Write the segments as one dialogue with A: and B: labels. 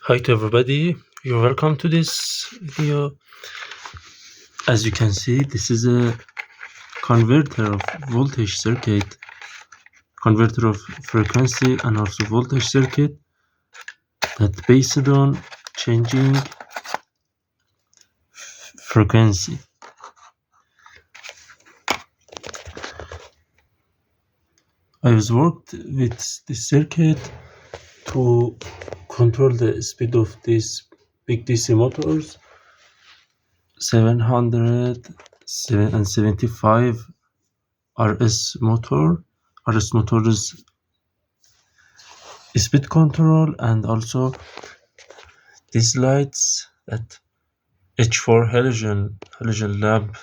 A: Hi to everybody, you're welcome to this video. As you can see, this is a converter of voltage circuit, converter of frequency and also voltage circuit that based on changing frequency. I was worked with this circuit to control the speed of these big DC motors, 775 RS motor. RS motors speed control, and also these lights at H4 halogen lamp.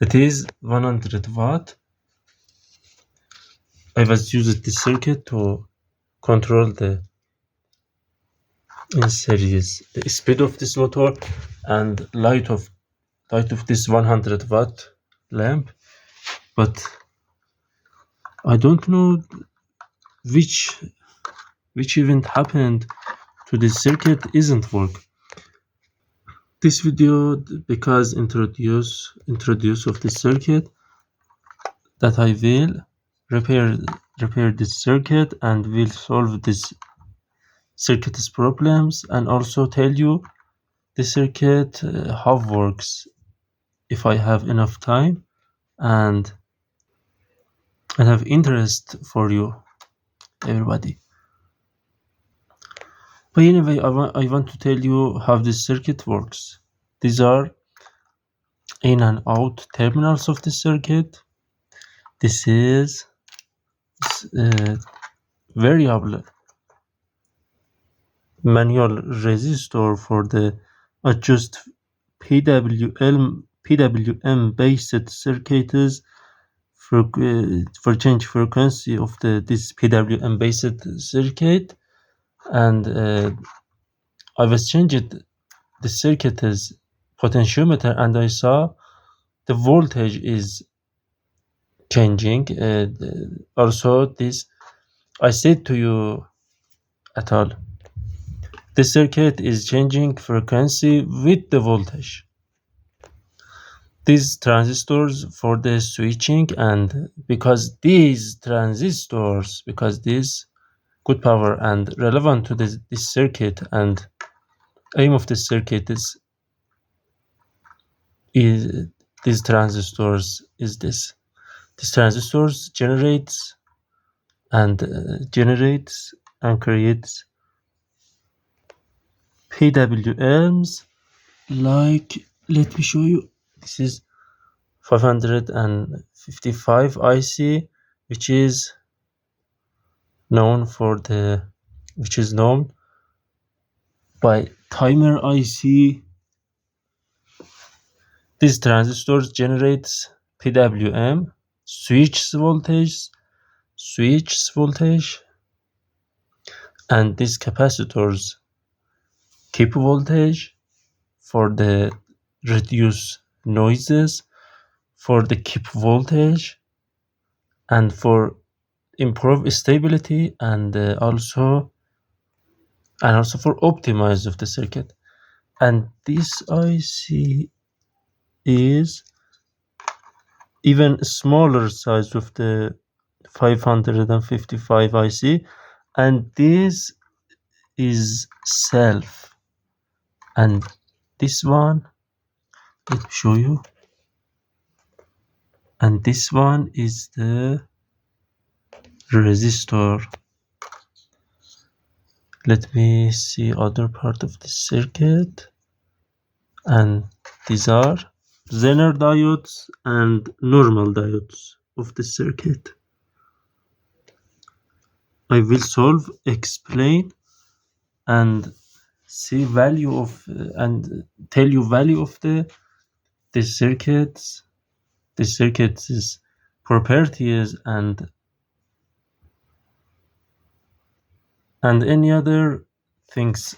A: It is 100 watt. I was using this circuit to control the in series the speed of this motor and light of this 100 watt lamp, but I don't know which event happened to this circuit isn't work. This video because introduce of this circuit that I will repair this circuit and will solve this circuit's problems, and also tell you the circuit how works if I have enough time and I have interest for you everybody. But anyway, I want to tell you how this circuit works. These are in and out terminals of the circuit. This is variable manual resistor for the adjust PWM-based circuits for change frequency of this PWM-based circuit, and I was changing the circuit's potentiometer and I saw the voltage is changing. Also, this I said to you at all. The circuit is changing frequency with the voltage. These transistors for the switching, and because these transistors, because this good power and relevant to this circuit, and aim of this circuit is these transistors is this. These transistors generates and creates PWMs. Like, let me show you. This is 555 IC, which is known by timer IC. These transistors generates PWM, switches voltage, and these capacitors keep voltage for the reduce noises, for the keep voltage, and for improve stability, and also for optimize of the circuit. And this IC is even smaller size of the 555 IC, and this is self, and this one, let me show you, and this one is the resistor. Let me see other part of the circuit, and these are Zener diodes and normal diodes of the circuit. I will solve, explain, and see value of and tell you value of the circuits, the circuit's properties, and any other things,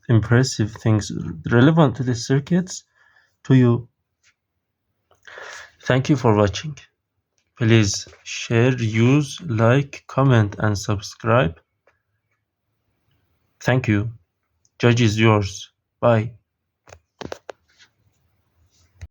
A: impressive things relevant to the circuits to you. Thank you for watching. Please share, use, like, comment, and subscribe. Thank you. Judge is yours. Bye.